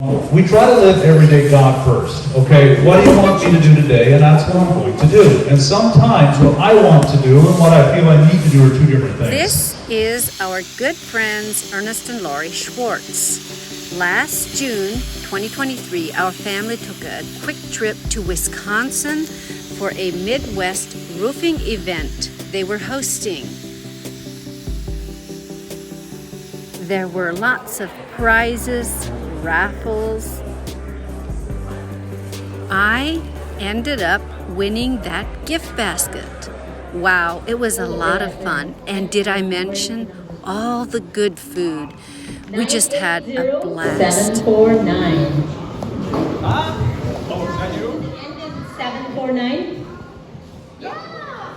We try to live everyday God first, okay? What do you want me to do today? And that's what I'm going to do. And sometimes what I want to do and what I feel I need to do are two different things. This is our good friends Ernest and Lori Schwartz. Last June 2023, our family took a quick trip to Wisconsin for a Midwest roofing event they were hosting. There were lots of prizes, raffles. I ended up winning that gift basket. Wow, it was a lot of fun. And did I mention all the good food? We just had a blast. 749. Huh? Oh, is that you? 749?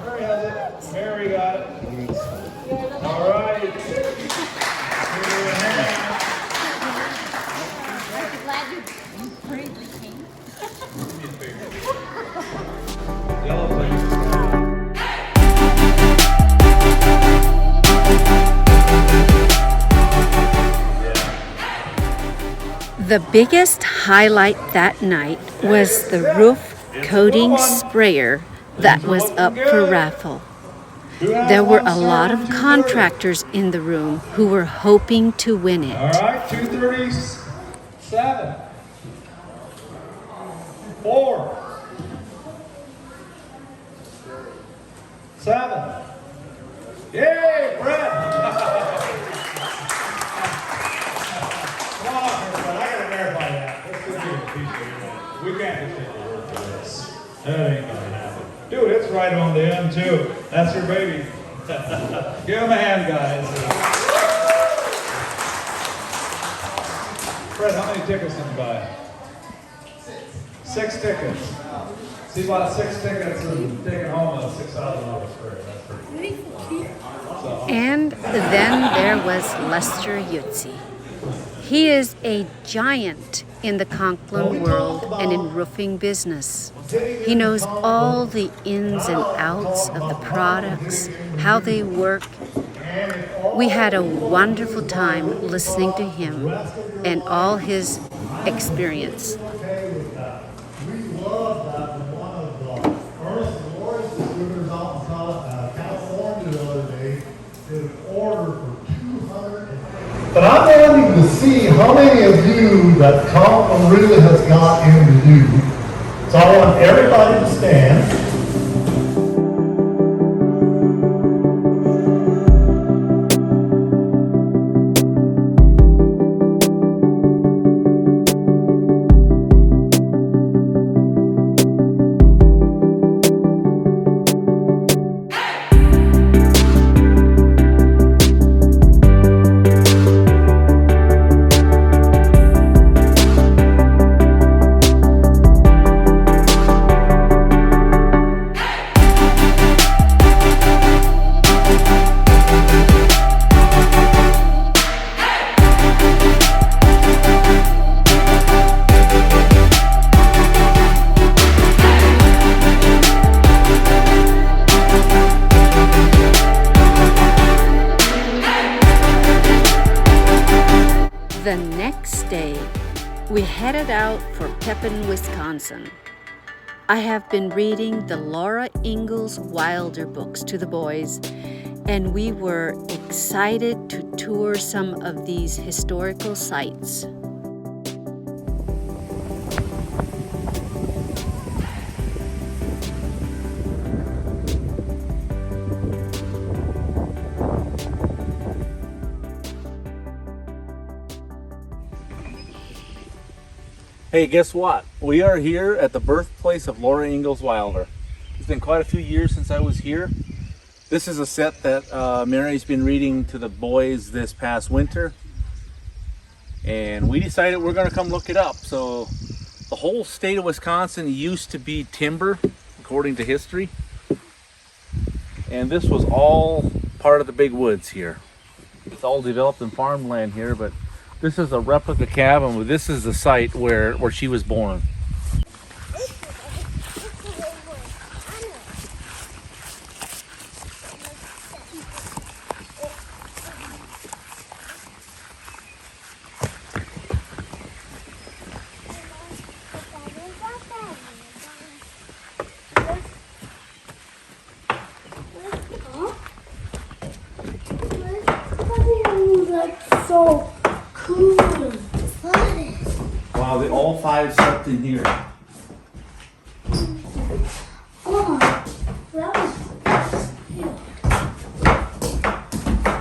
Mary has it. Mary got it. All right. I'm glad you hurriedly came. Yellow place. The biggest highlight that night was the roof coating sprayer that was up for raffle. There were a lot of contractors in the room who were hoping to win it. All right, 237. 4. 7. Yay, Brett! Come on, Brett. I gotta verify that. Let's just give a t-shirt. We can't just take your word for this. That ain't gonna happen. Dude, it's right on the end too. That's your baby. Give him a hand, guys. Fred, how many tickets did you buy? 6 tickets. So you bought 6 tickets and taking home a $6,000 fare. That's pretty cool. And then there was Lester Yutzi. He is a giant in the Conklin world and in roofing business. He knows all the ins and outs of the products, how they work. We had a wonderful time listening to him and all his experience. We love that when one of Ernest and Lori's distributors out in California the other day did an order for 200. But I'm wanting to see how many of you that Conklin really has got in to do. So I want everybody to stand. The next day, we headed out for Pepin, Wisconsin. I have been reading the Laura Ingalls Wilder books to the boys, and we were excited to tour some of these historical sites. Hey, guess what? We are here at the birthplace of Laura Ingalls Wilder. It's been quite a few years since I was here. This is a set that Mary's been reading to the boys this past winter. And we decided we're going to come look it up. So the whole state of Wisconsin used to be timber, according to history. And this was all part of the big woods here. It's all developed in farmland here, but this is a replica cabin. This is the site where she was born. Wow, they all 5 slept in here. Oh, that was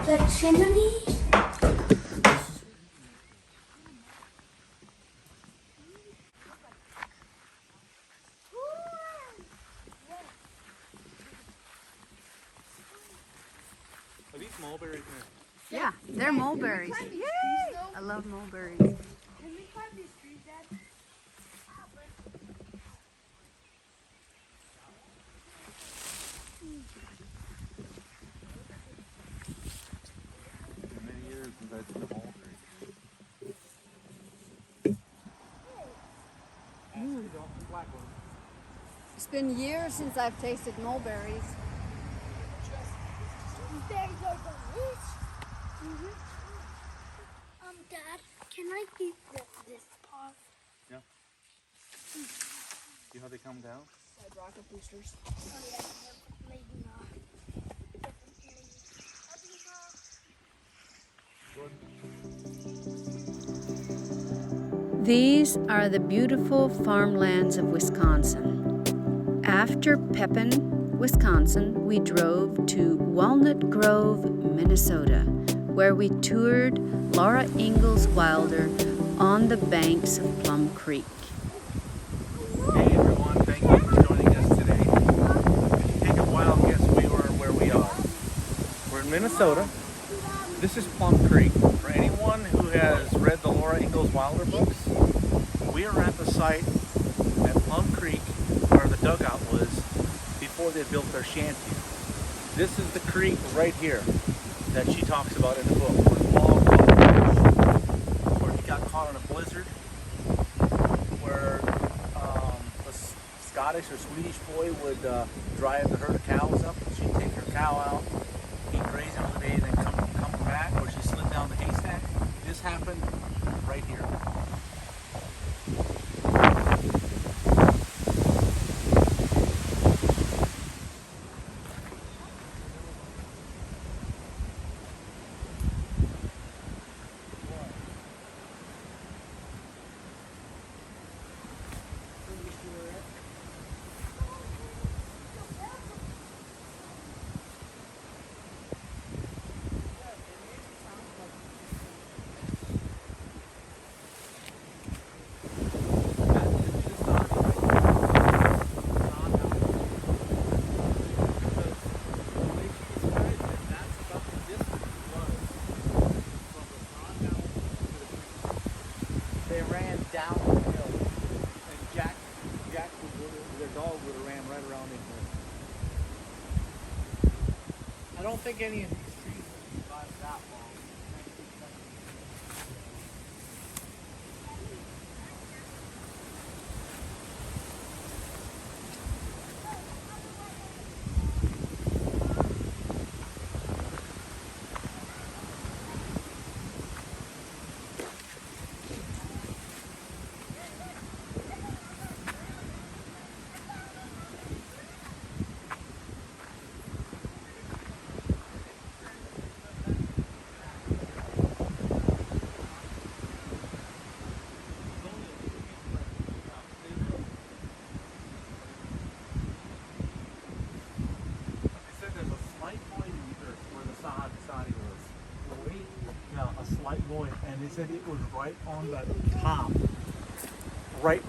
the chimney. Are these mulberries? Yeah, they're mulberries. Yay! I love mulberries. Can we climb these trees, Dad? It's been many years since I've seen a mulberry. It's been years since I've tasted mulberries. Very delicious. Dad, can I eat this part? Yeah. See how they come down? Rocket boosters. Oh yeah, maybe not. These are the beautiful farmlands of Wisconsin. After Pepin, Wisconsin, we drove to Walnut Grove, Minnesota, where we toured Laura Ingalls Wilder on the banks of Plum Creek. Hey everyone, thank you for joining us today. If you take a wild guess where we are. We're in Minnesota. This is Plum Creek. For anyone who has read the Laura Ingalls Wilder books, we are at the site at Plum Creek where the dugout was before they built their shanty. This is the creek right here that she talks about in the book, where he got caught in a blizzard, where a Scottish or Swedish boy would drive the herd of cows up. She'd take her cow out, he'd graze another day, then come back, or she slid down the haystack. This happened right here. They ran down the hill, and Jack their dog would have ran right around into it. I don't think any of these trees will survive that long. And they said it was right on the top, right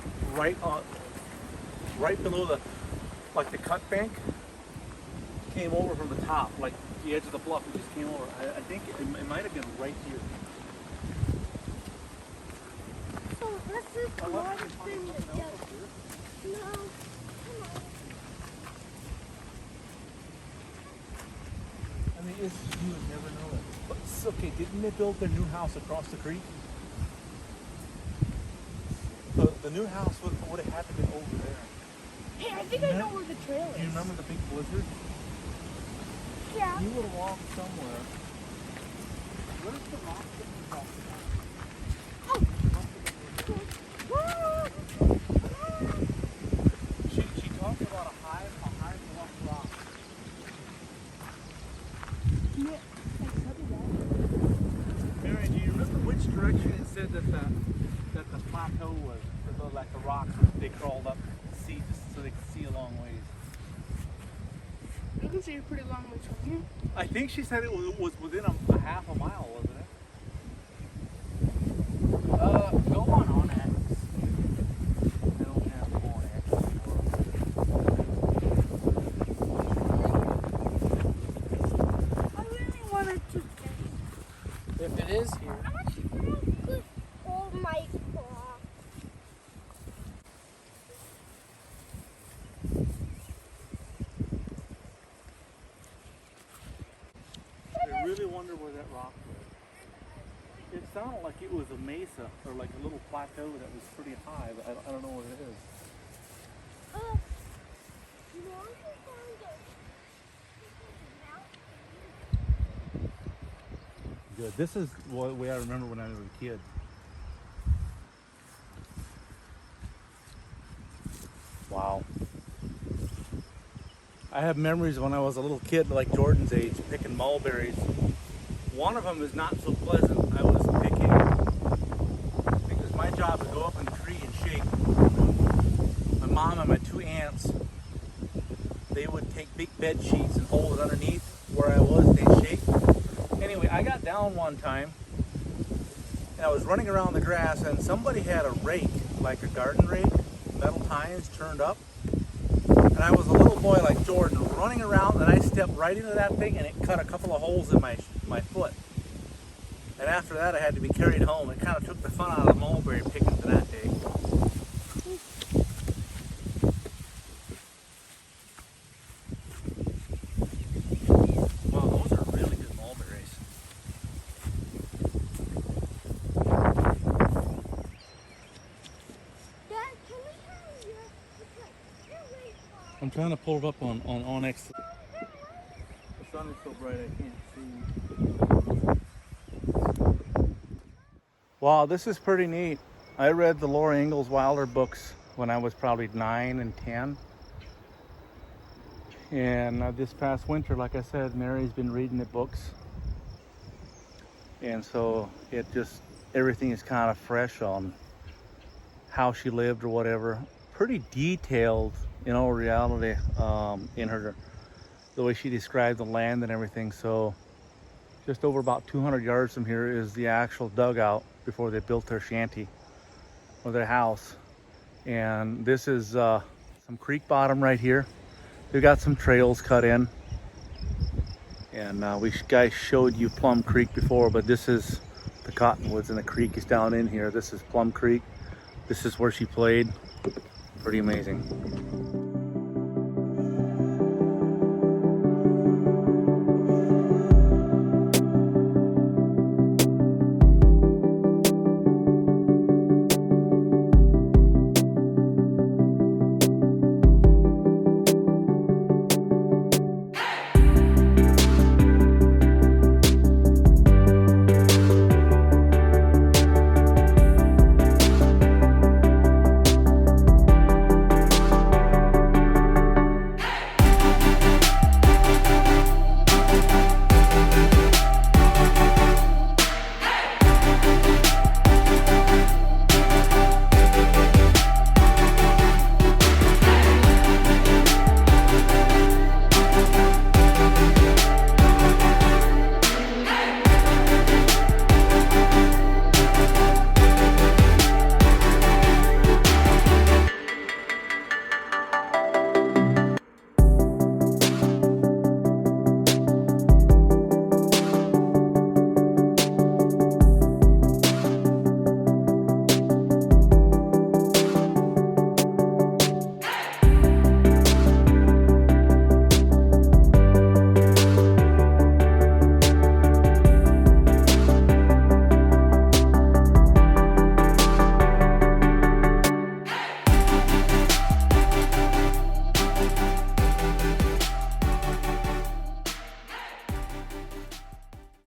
below the cut bank. Came over from the top, like the edge of the bluff. It just came over. I think it might have been right here. So this is the largest thing that does. No, come on. I mean, you would never know it. But it's okay. Didn't they build their new house across the creek? The new house would have had to be over there. Hey, I think I know where the trail Do you is. remember the big blizzard? Yeah. You would have walked somewhere. Where's the rock that you talked about? She talked about a high bluff rock. Mary, do you remember which direction it said that the plateau was. Like the rocks, they crawled up to see, just so they could see a long ways. You can see a pretty long ways from here. I think she said it was within a half a mile, wasn't it? Go on X. I don't have to go on X I really wanted to get If it is here. I'm actually gonna put all my I really wonder where that rock was. It sounded like it was a mesa or like a little plateau that was pretty high, but I don't know what it is. Good. This is the way I remember when I was a kid. Wow. I have memories when I was a little kid, like Jordan's age, picking mulberries. One of them is not so pleasant. I was picking, because my job is to go up in the tree and shake. My mom and my two aunts, they would take big bed sheets and hold it underneath where I was, and they'd shake. Anyway, I got down one time, and I was running around the grass, and somebody had a rake, like a garden rake, metal tines turned up. And I was a little boy like Jordan running around, and I stepped right into that thing, and it cut a couple of holes in my foot. And after that, I had to be carried home. It kind of took the fun out of the mulberry picking for that day. Wow, those are really good mulberries. Dad, can we have your you're way far. I'm trying to pull it up on X. The sun is so bright I can't see. Wow, this is pretty neat. I read the Laura Ingalls Wilder books when I was probably 9 and 10. And this past winter, like I said, Mary's been reading the books. And so it just, everything is kind of fresh on how she lived or whatever. Pretty detailed, in all reality, in her, the way she described the land and everything. So just over about 200 yards from here is the actual dugout before they built their shanty or their house. And this is some creek bottom right here. They've got some trails cut in. And we guys showed you Plum Creek before, but this is the cottonwoods, and the creek is down in here. This is Plum Creek. This is where she played. Pretty amazing.